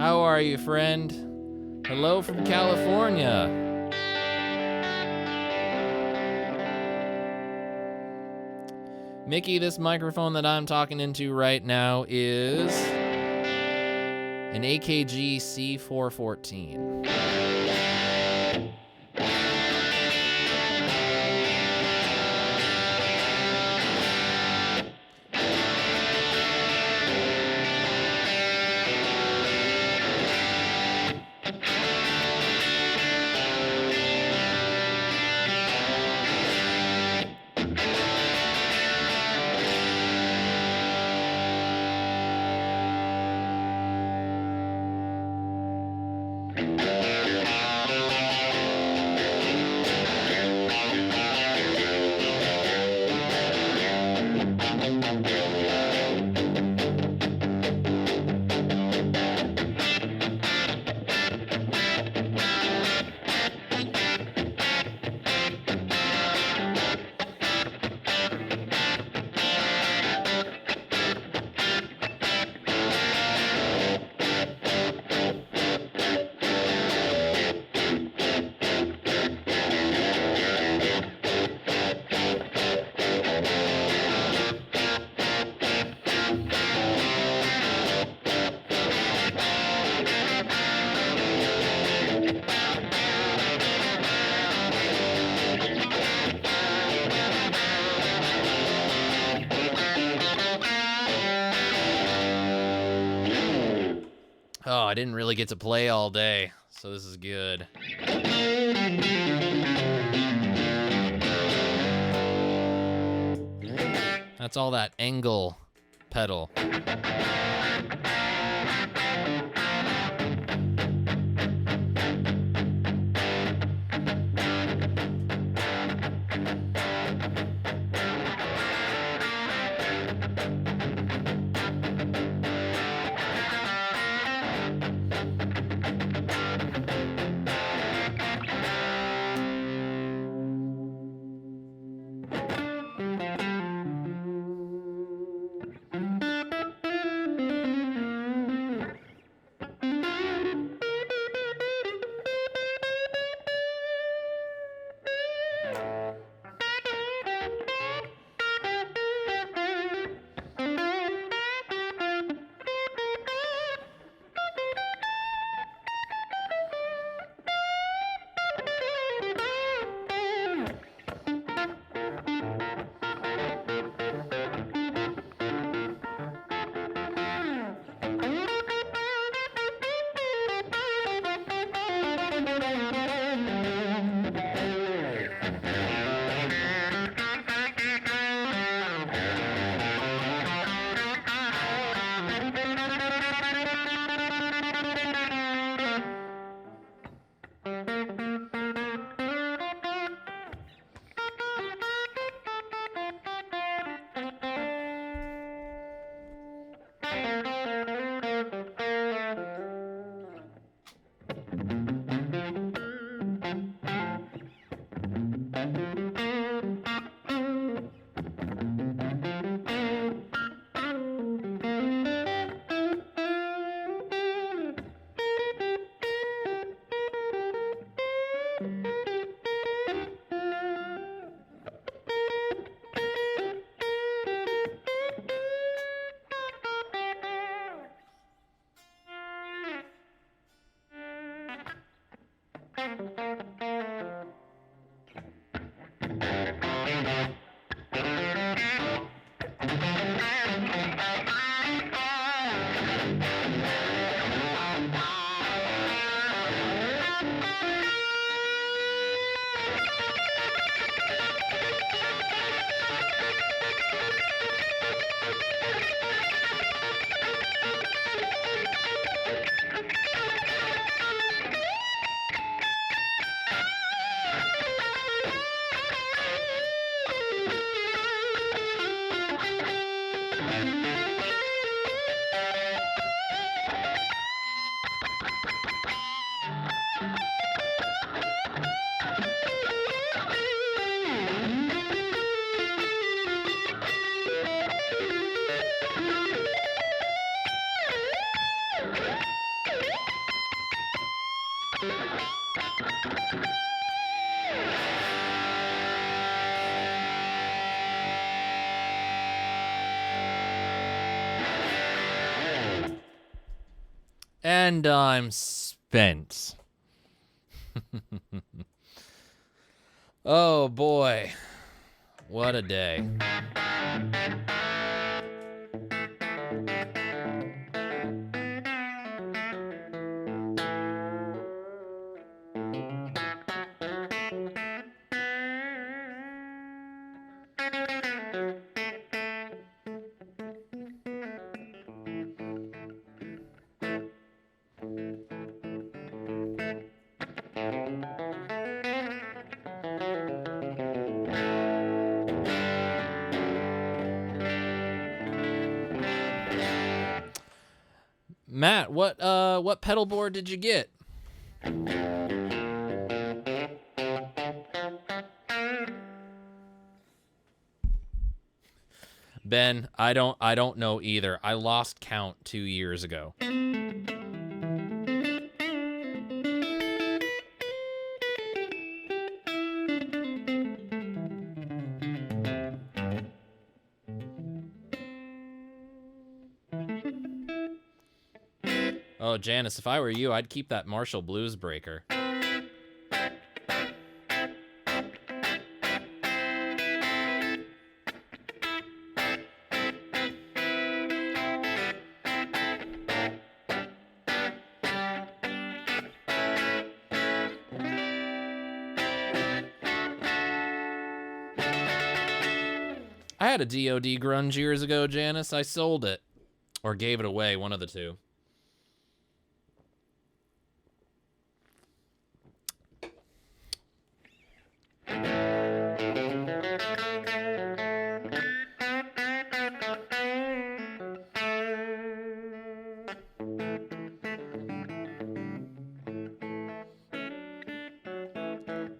How are you, friend? Hello from California. Mickey, this microphone that I'm talking into right now is an AKG C414. Oh, I didn't really get to play all day, so this is good. That's all that angle pedal. And I'm spent. Oh boy. What a day. Matt, what pedal board did you get? Ben, I don't know either. I lost count 2 years ago. Oh, Janice, if I were you, I'd keep that Marshall Blues Breaker. I had a DoD grunge years ago, Janice. I sold it. Or gave it away, one of the two.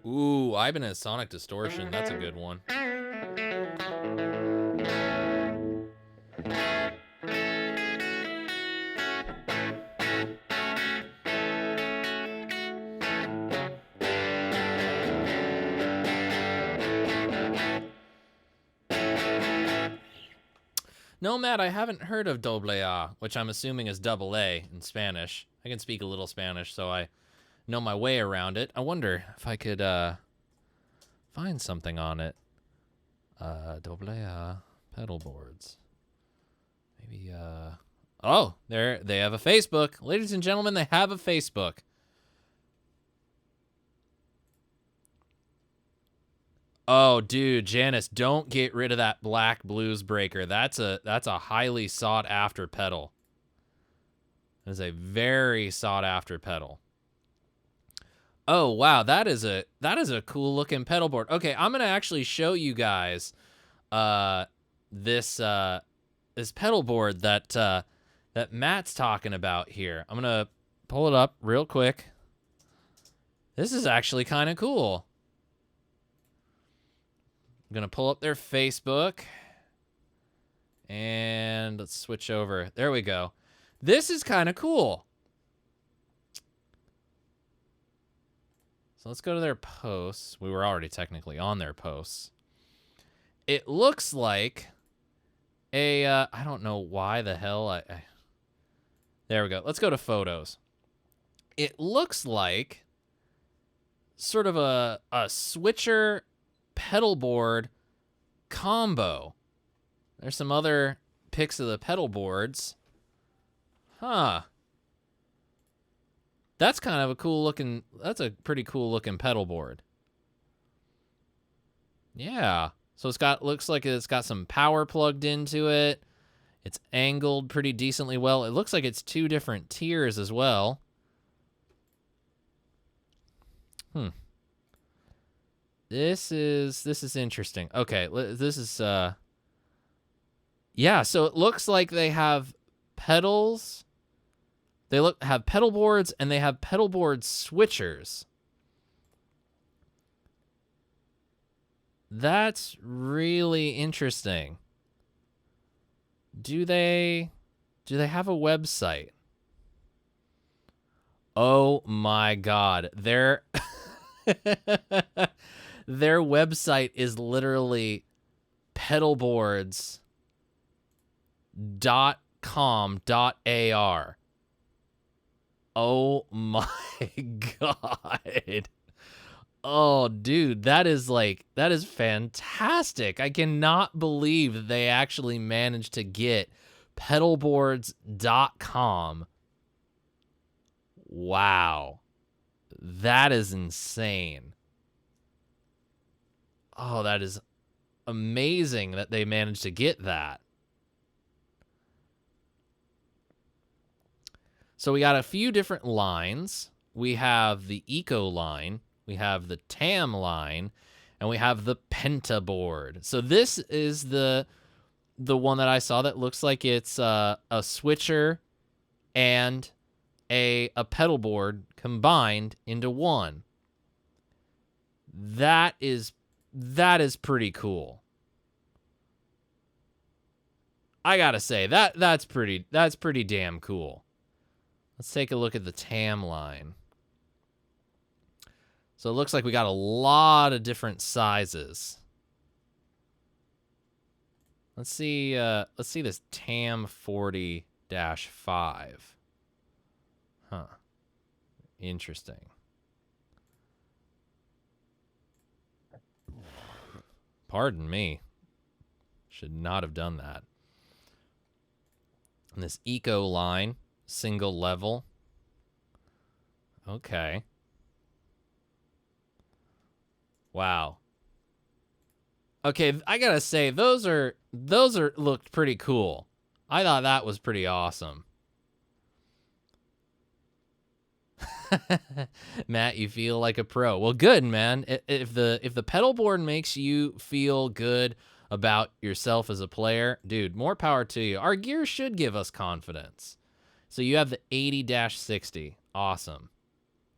Ooh, Ibanez Sonic Distortion. That's a good one. No, Matt, I haven't heard of doble A, which I'm assuming is double A in Spanish. I can speak a little Spanish, so I know my way around it. I wonder if I could find something on it. Doble A pedal boards. Maybe, oh, they have a Facebook. Ladies and gentlemen, they have a Facebook. Oh, dude, Janice, don't get rid of that black blues breaker. That's a highly sought after pedal. That is a very sought after pedal. Oh, wow, that is a cool looking pedal board. Okay, I'm going to actually show you guys this pedal board that Matt's talking about here. I'm going to pull it up real quick. This is actually kind of cool. I'm going to pull up their Facebook. And let's switch over. There we go. This is kind of cool. So let's go to their posts. We were already technically on their posts. It looks like a, I don't know why the hell there we go. Let's go to photos. It looks like sort of a switcher pedal board combo. There's some other pics of the pedal boards. Huh. That's kind of a cool looking, that's a pretty cool looking pedal board. Yeah. So it's got, looks like it's got some power plugged into it. It's angled pretty decently well. It looks like it's 2 different tiers as well. This is interesting. Okay, this is yeah, so it looks like they have pedals. They have pedal boards and they have pedal board switchers. That's really interesting. Do they have a website? Oh my god. Their website is literally pedalboards.com.ar. Oh my God. Oh, dude, that is fantastic. I cannot believe that they actually managed to get pedalboards.com. Wow. That is insane. Oh, that is amazing that they managed to get that. So we got a few different lines. We have the Eco line, we have the TAM line, and we have the Penta board. So this is the one that I saw that looks like it's a switcher and a pedal board combined into one. That is pretty cool. I gotta say that's pretty damn cool. Let's take a look at the TAM line. So it looks like we got a lot of different sizes. Let's see this TAM 40-5. Huh. Interesting. Pardon me. Should not have done that. And this Eco line, single level. Okay. Wow. Okay, I gotta say, those looked pretty cool. I thought that was pretty awesome. Matt, you feel like a pro. Well, good, man. If the pedal board makes you feel good about yourself as a player, dude, more power to you. Our gear should give us confidence. So you have the 80-60. Awesome.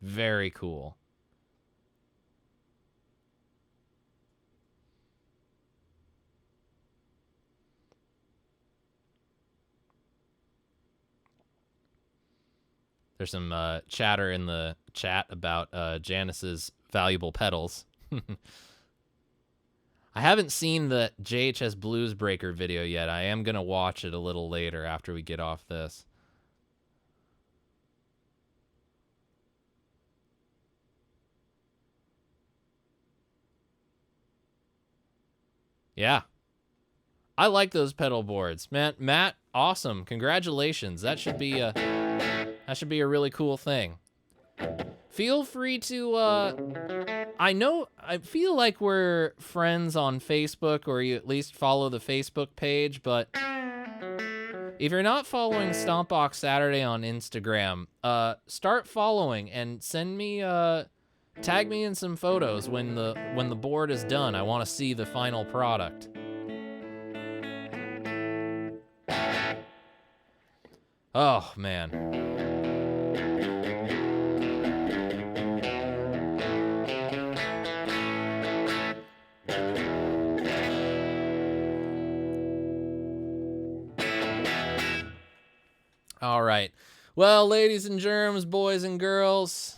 Very cool. There's some chatter in the chat about Janice's valuable pedals. I haven't seen the JHS Blues Breaker video yet. I am going to watch it a little later after we get off this. Yeah. I like those pedal boards. Man, Matt, awesome. Congratulations. That should be a really cool thing. Feel free to I feel like we're friends on Facebook, or you at least follow the Facebook page, but if you're not following Stompbox Saturday on Instagram, start following and send me tag me in some photos when the board is done. I want to see the final product. Oh, man. All right. Well, ladies and germs, boys and girls,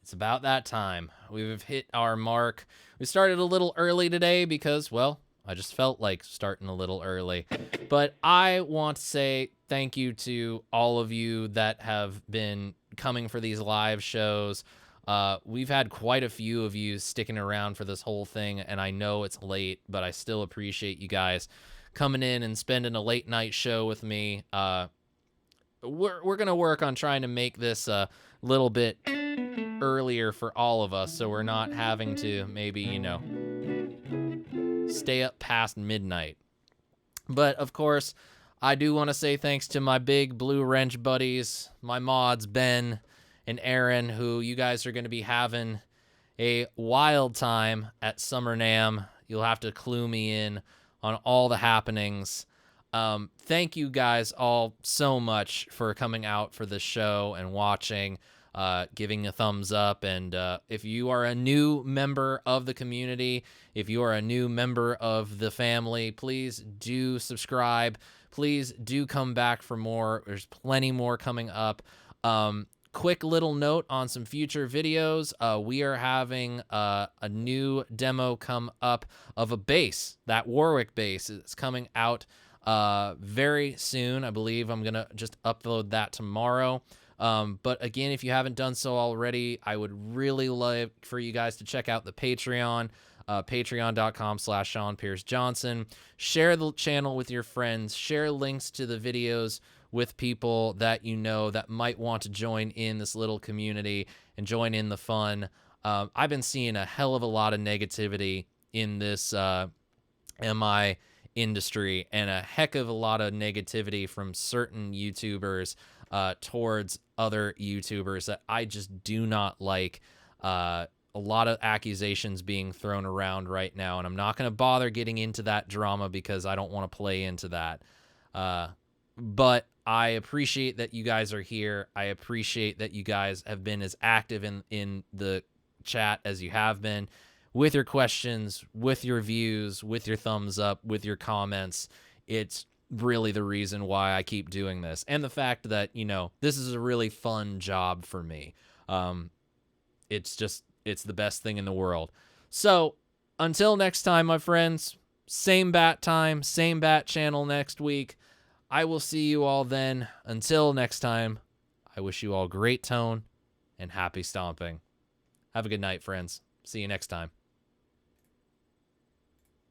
it's about that time. We've hit our mark. We started a little early today because, well, I just felt like starting a little early. But I want to say thank you to all of you that have been coming for these live shows. We've had quite a few of you sticking around for this whole thing, and I know it's late, but I still appreciate you guys coming in and spending a late night show with me. We're going to work on trying to make this a little bit earlier for all of us, so we're not having to maybe, stay up past midnight. But, of course, I do want to say thanks to my big Blue Wrench buddies, my mods, Ben and Aaron, who you guys are going to be having a wild time at Summer NAMM. You'll have to clue me in on all the happenings. Thank you guys all so much for coming out for this show and watching, giving a thumbs up. And if you are a new member of the community, if you are a new member of the family, please do subscribe. Please do come back for more. There's plenty more coming up. Quick little note on some future videos. We are having a new demo come up of a bass. That Warwick bass is coming out very soon. I believe I'm going to just upload that tomorrow. But again, if you haven't done so already, I would really love for you guys to check out the Patreon, patreon.com/Sean Pierce Johnson. Share the channel with your friends. Share links to the videos with people that you know that might want to join in this little community and join in the fun. I've been seeing a hell of a lot of negativity in this MI industry, and a heck of a lot of negativity from certain YouTubers towards other YouTubers that I just do not like. A lot of accusations being thrown around right now, and I'm not going to bother getting into that drama because I don't want to play into that. But I appreciate that you guys are here. I appreciate that you guys have been as active in the chat as you have been, with your questions, with your views, with your thumbs up, with your comments. It's really the reason why I keep doing this. And the fact that, you know, this is a really fun job for me. It's the best thing in the world. So until next time, my friends, same bat time, same bat channel next week. I will see you all then. Until next time, I wish you all great tone and happy stomping. Have a good night, friends. See you next time.